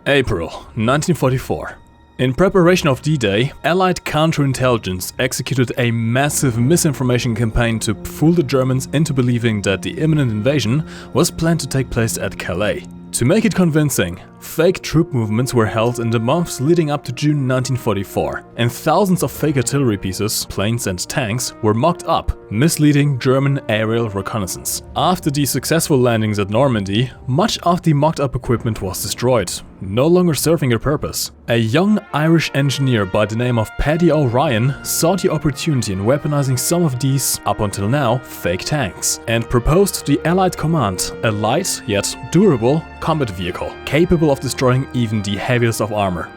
April 1944. In preparation of D-Day, Allied counterintelligence executed a massive misinformation campaign to fool the Germans into believing that the imminent invasion was planned to take place at Calais. To make it convincing, fake troop movements were held in the months leading up to June 1944, and thousands of fake artillery pieces, planes and tanks were mocked up, misleading German aerial reconnaissance. After the successful landings at Normandy, much of the mocked-up equipment was destroyed, no longer serving a purpose. A young Irish engineer by the name of Paddy O'Ryan saw the opportunity in weaponizing some of these, up until now, fake tanks, and proposed to the Allied command a light, yet durable, combat vehicle, capable of destroying even the heaviest of armor.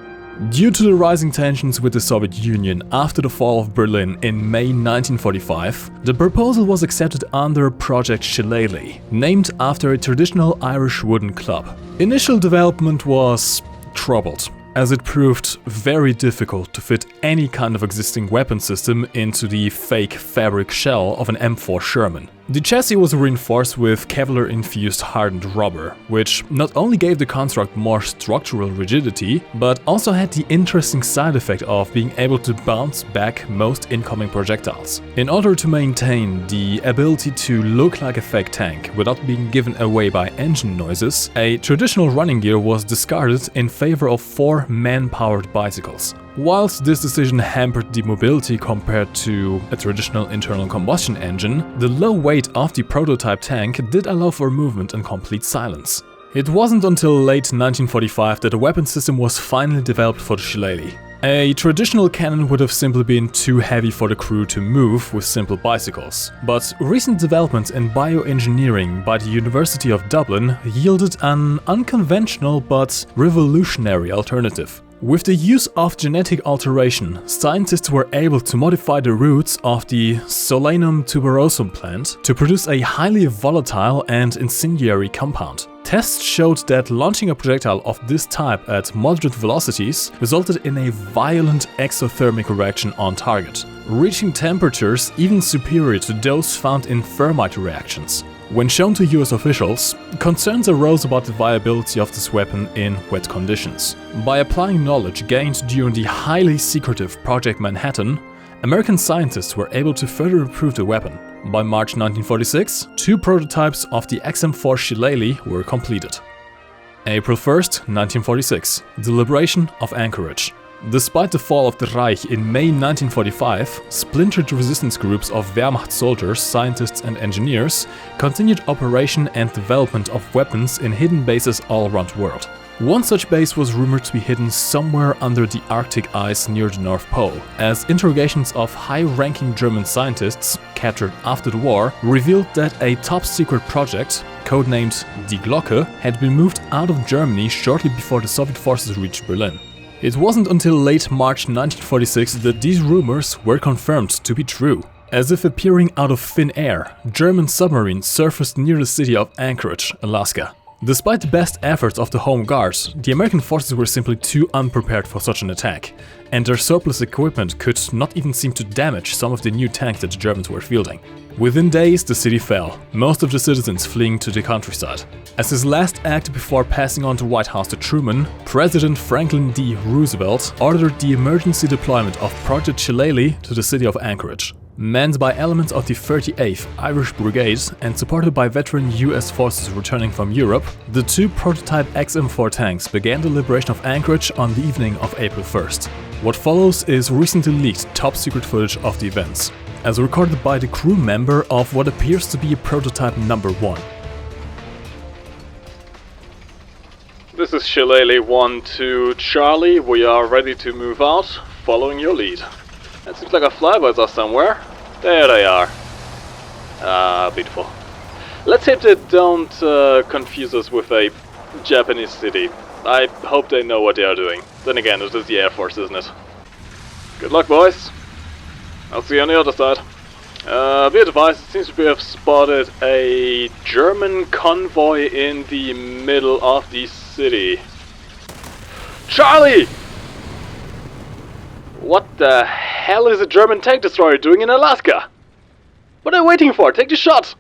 Due to the rising tensions with the Soviet Union after the fall of Berlin in May 1945, the proposal was accepted under Project Shillelagh, named after a traditional Irish wooden club. Initial development was troubled, as it proved very difficult to fit any kind of existing weapon system into the fake fabric shell of an M4 Sherman. The chassis was reinforced with Kevlar-infused hardened rubber, which not only gave the construct more structural rigidity, but also had the interesting side effect of being able to bounce back most incoming projectiles. In order to maintain the ability to look like a fake tank without being given away by engine noises, a traditional running gear was discarded in favor of 4 man-powered bicycles. Whilst this decision hampered the mobility compared to a traditional internal combustion engine, the low weight of the prototype tank did allow for movement and complete silence. It wasn't until late 1945 that a weapon system was finally developed for the Shillelagh. A traditional cannon would have simply been too heavy for the crew to move with simple bicycles, but recent developments in bioengineering by the University of Dublin yielded an unconventional but revolutionary alternative. With the use of genetic alteration, scientists were able to modify the roots of the Solanum tuberosum plant to produce a highly volatile and incendiary compound. Tests showed that launching a projectile of this type at moderate velocities resulted in a violent exothermic reaction on target, reaching temperatures even superior to those found in thermite reactions. When shown to US officials, concerns arose about the viability of this weapon in wet conditions. By applying knowledge gained during the highly secretive Project Manhattan, American scientists were able to further improve the weapon. By March 1946, 2 prototypes of the XM4 Shillelagh were completed. April 1st, 1946, the liberation of Anchorage. Despite the fall of the Reich in May 1945, splintered resistance groups of Wehrmacht soldiers, scientists and engineers continued operation and development of weapons in hidden bases all around the world. One such base was rumored to be hidden somewhere under the Arctic ice near the North Pole, as interrogations of high-ranking German scientists, captured after the war, revealed that a top-secret project, codenamed Die Glocke, had been moved out of Germany shortly before the Soviet forces reached Berlin. It wasn't until late March 1946 that these rumors were confirmed to be true. As if appearing out of thin air, German submarines surfaced near the city of Anchorage, Alaska. Despite the best efforts of the Home Guards, the American forces were simply too unprepared for such an attack, and their surplus equipment could not even seem to damage some of the new tanks that the Germans were fielding. Within days, the city fell, most of the citizens fleeing to the countryside. As his last act before passing on the White House to Truman, President Franklin D. Roosevelt ordered the emergency deployment of Project Shillelagh to the city of Anchorage. Manned by elements of the 38th Irish Brigade and supported by veteran US forces returning from Europe, the 2 prototype XM4 tanks began the liberation of Anchorage on the evening of April 1st. What follows is recently leaked top-secret footage of the events, as recorded by the crew member of what appears to be prototype number 1. This is Shillelagh 1-2 Charlie, we are ready to move out, following your lead. That seems like a flyby's are somewhere. There they are. Ah, beautiful. Let's hope they don't confuse us with a Japanese city. I hope they know what they are doing. Then again, it is the Air Force, isn't it? Good luck, boys. I'll see you on the other side. Be advised, it seems to be have spotted a German convoy in the middle of the city. Charlie! What the hell is a German tank destroyer doing in Alaska? What are you waiting for? Take the shot!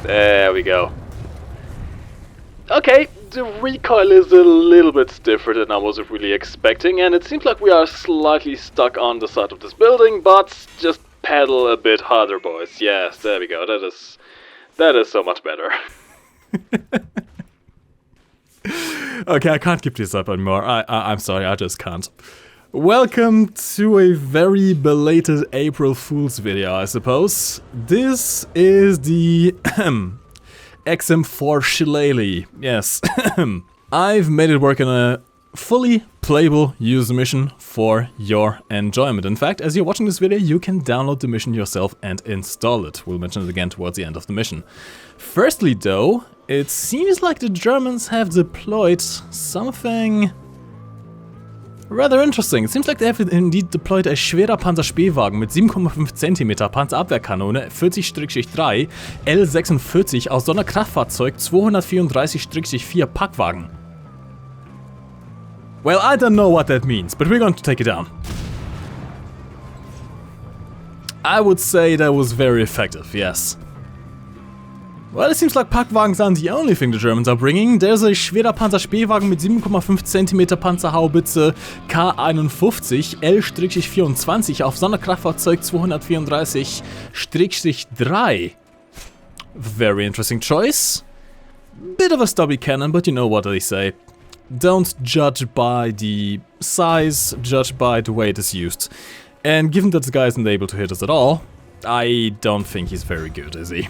There we go. Okay, the recoil is a little bit stiffer than I was really expecting, and it seems like we are slightly stuck on the side of this building, but just pedal a bit harder, boys. Yes, there we go. That is so much better. Okay, I can't keep this up anymore. I'm sorry, I just can't. Welcome to a very belated April Fool's video, I suppose. This is the XM4 Shillelagh. Yes. I've made it work in a fully playable user mission for your enjoyment. In fact, as you're watching this video, you can download the mission yourself and install it. We'll mention it again towards the end of the mission. Firstly though, it seems like the Germans have deployed something rather interesting. It seems like they have indeed deployed a schwerer Panzerspähwagen mit 7,5 cm Panzerabwehrkanone 40-3 L46 aus Sonderkraftfahrzeug 234-4 Packwagen. Well, I don't know what that means, but we're going to take it down. I would say that was very effective, yes. Well, it seems like Packwagens aren't the only thing the Germans are bringing. There's a schwerer Panzerspähwagen mit 7,5 cm Panzerhaubitze K51 L-24 auf Sonderkraftfahrzeug 234-3. Very interesting choice. Bit of a stubby cannon, but you know what they say. Don't judge by the size, judge by the way it is used. And given that the guy isn't able to hit us at all, I don't think he's very good, is he?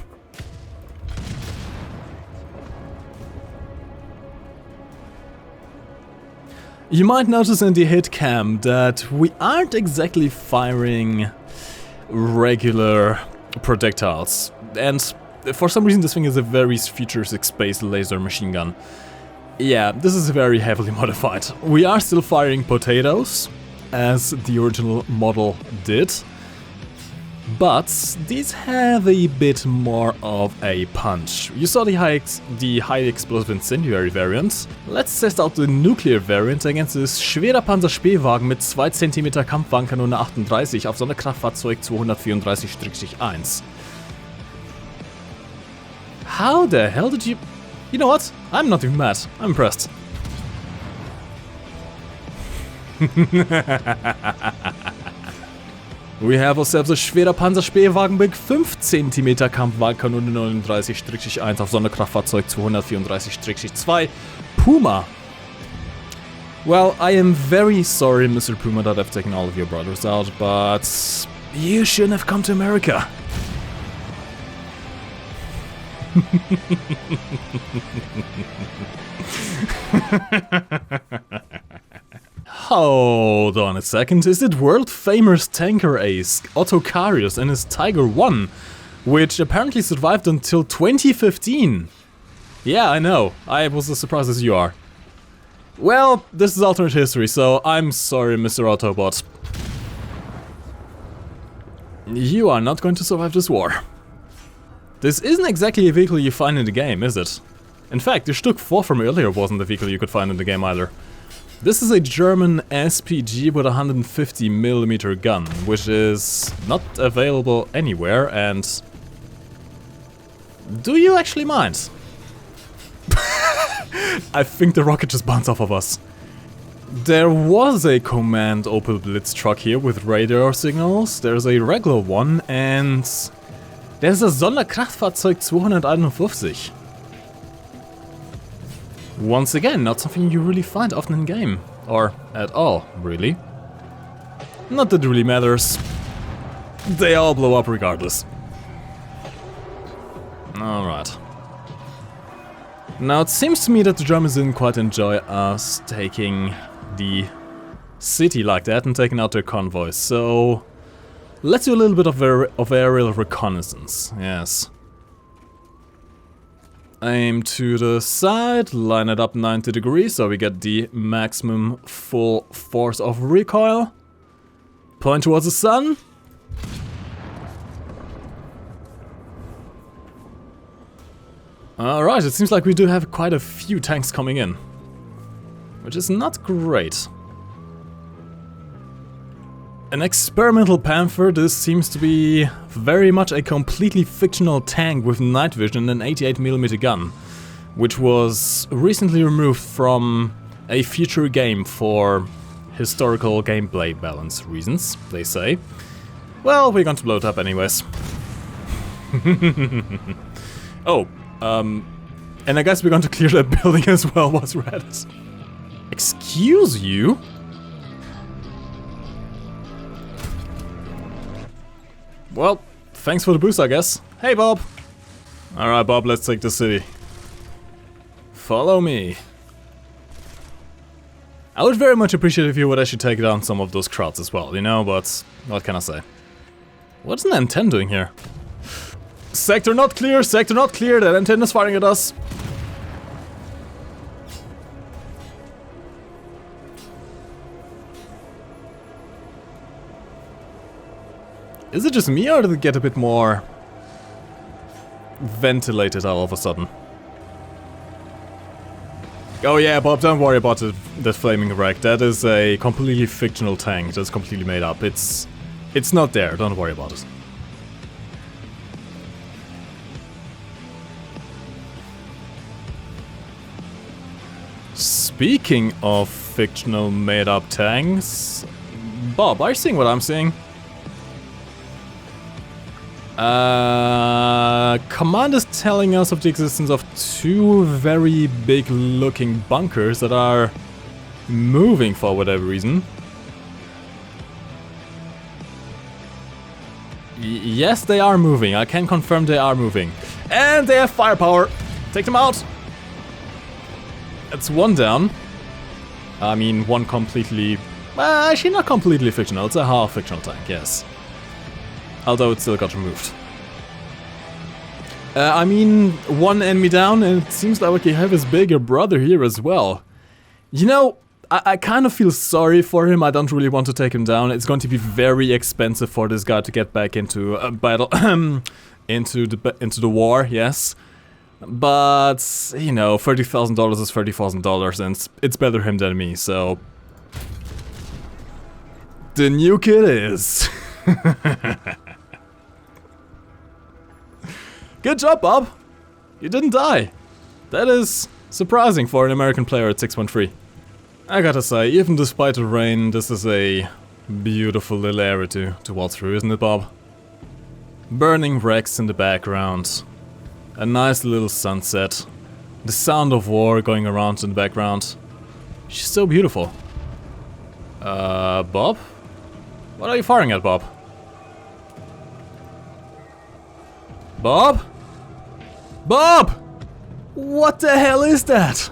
You might notice in the hit cam that we aren't exactly firing regular projectiles. And for some reason this thing is a very futuristic space laser machine gun. Yeah, this is very heavily modified. We are still firing potatoes, as the original model did, but these have a bit more of a punch. You saw the highly explosive incendiary variant. Let's test out the nuclear variant against this schwerer Panzerspähwagen mit 2 cm Kampfwagenkanone 38 auf Sonderkraftfahrzeug 234-1. How the hell did you... You know what? I'm not even mad. I'm impressed. We have ourselves a schwerer Panzerspähwagen mit 5 cm Kampfwagenkanone 39-1 auf Sonderkraftfahrzeug 234-2 Puma. Well, I am very sorry, Mr. Puma, that I've taken all of your brothers out, but you shouldn't have come to America. Hold on a second, is it world-famous tanker ace Otto Karius and his Tiger 1, which apparently survived until 2015? Yeah, I know, I was as surprised as you are. Well, this is alternate history, so I'm sorry, Mr. Autobot. You are not going to survive this war. This isn't exactly a vehicle you find in the game, is it? In fact, the Stück 4 from earlier wasn't a vehicle you could find in the game either. This is a German SPG with a 150mm gun, which is not available anywhere, and... Do you actually mind? I think the rocket just bounced off of us. There was a Command Opel Blitz truck here with radar signals, there's a regular one, and... There's a Sonderkraftfahrzeug 251. Once again, not something you really find often in game. Or at all, really. Not that it really matters. They all blow up regardless. Alright. Now it seems to me that the Germans didn't quite enjoy us taking the city like that and taking out their convoys, so... Let's do a little bit of aerial reconnaissance, yes. Aim to the side, line it up 90 degrees so we get the maximum full force of recoil. Point towards the sun. Alright, it seems like we do have quite a few tanks coming in, which is not great. An experimental Panther, this seems to be very much a completely fictional tank with night vision and an 88mm gun, which was recently removed from a future game for historical gameplay balance reasons, they say. Well, we're going to blow it up anyways. Oh, and I guess we're going to clear that building as well, what's red. Excuse you? Well, thanks for the boost, I guess. Hey, Bob! Alright, Bob, let's take the city. Follow me. I would very much appreciate if you would actually take down some of those crowds as well, you know, but what can I say? What's an N10 doing here? Sector not clear, that N10 is firing at us. Is it just me, or did it get a bit more ventilated all of a sudden? Oh yeah, Bob, don't worry about that flaming wreck. That is a completely fictional tank. That's completely made up. It's not there. Don't worry about it. Speaking of fictional made-up tanks, Bob, are you seeing what I'm seeing? Command is telling us of the existence of two very big looking bunkers that are moving for whatever reason. Yes, they are moving. I can confirm they are moving. And they have firepower. Take them out. That's one down. I mean, one completely... actually not completely fictional. It's a half fictional tank, yes. Although it still got removed. I mean, one enemy down, and it seems like we have his bigger brother here as well. You know, I kind of feel sorry for him. I don't really want to take him down. It's going to be very expensive for this guy to get back into a battle, into the war, yes. But, you know, $30,000 is $30,000, and it's better him than me, so... The nuke it is! Good job, Bob! You didn't die! That is surprising for an American player at 613. I gotta say, even despite the rain, this is a beautiful little area to walk through, isn't it, Bob? Burning wrecks in the background. A nice little sunset. The sound of war going around in the background. She's so beautiful. Bob? What are you firing at, Bob? Bob? Bob! What the hell is that?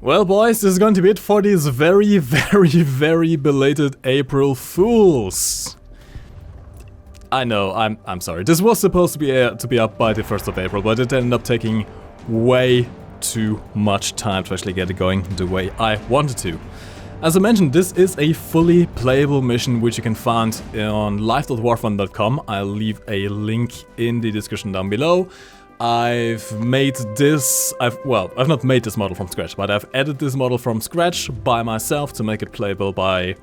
Well, boys, this is going to be it for these very, very belated April Fools. I know, I'm sorry. This was supposed to be up by the 1st of April, but it ended up taking way too much time to actually get it going the way I wanted to. As I mentioned, this is a fully playable mission which you can find on live.warfun.com. I'll leave a link in the description down below. I've made this, I've not made this model from scratch, but I've added this model from scratch by myself to make it playable by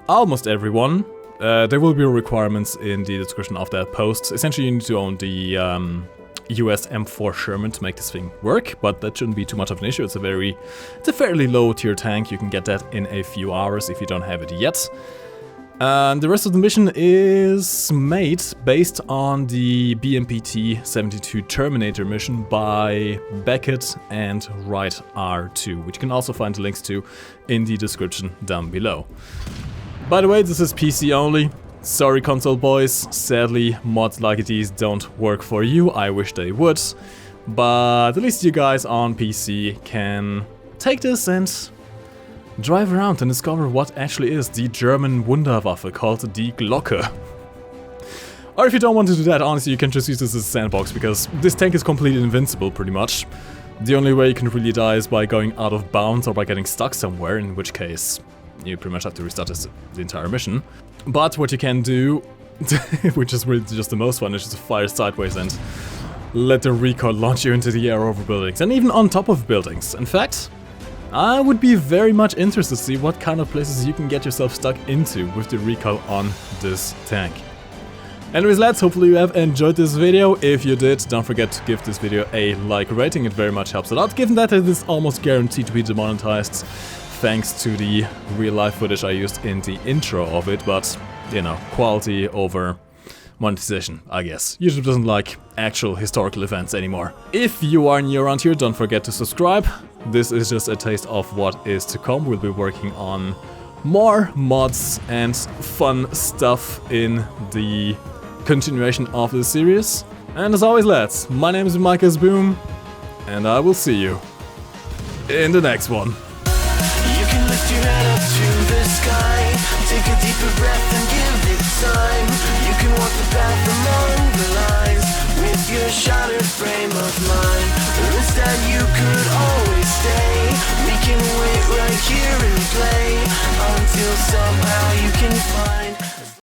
almost everyone. There will be requirements in the description of that post. Essentially, you need to own the US M4 Sherman to make this thing work, but that shouldn't be too much of an issue. It's a fairly low tier tank. You can get that in a few hours if you don't have it yet. And the rest of the mission is made based on the BMPT-72 Terminator mission by Beckett and Wright R2, which you can also find the links to in the description down below. By the way, this is PC only. Sorry, console boys, sadly mods like these don't work for you. I wish they would, but at least you guys on PC can take this and drive around and discover what actually is the German Wunderwaffe called the Glocke. Or if you don't want to do that, honestly, you can just use this as a sandbox, because this tank is completely invincible pretty much. The only way you can really die is by going out of bounds or by getting stuck somewhere, in which case you pretty much have to restart the entire mission. But what you can do, which is really just the most fun, is just fire sideways and let the recoil launch you into the air over buildings, and even on top of buildings. In fact, I would be very much interested to see what kind of places you can get yourself stuck into with the recoil on this tank. Anyways lads, hopefully you have enjoyed this video. If you did, don't forget to give this video a like rating, it very much helps a lot, given that it is almost guaranteed to be demonetized thanks to the real life footage I used in the intro of it, but you know, quality over monetization, I guess. YouTube doesn't like actual historical events anymore. If you are new around here, don't forget to subscribe. This is just a taste of what is to come. We'll be working on more mods and fun stuff in the continuation of the series. And as always lads, my name is MikeGoesBoom, and I will see you in the next one. You can lift your head up to the sky, take a deeper breath and give it time. You can walk the path among the lines with your shattered frame of mind. Or instead you could always stay. We can wait right here and play until somehow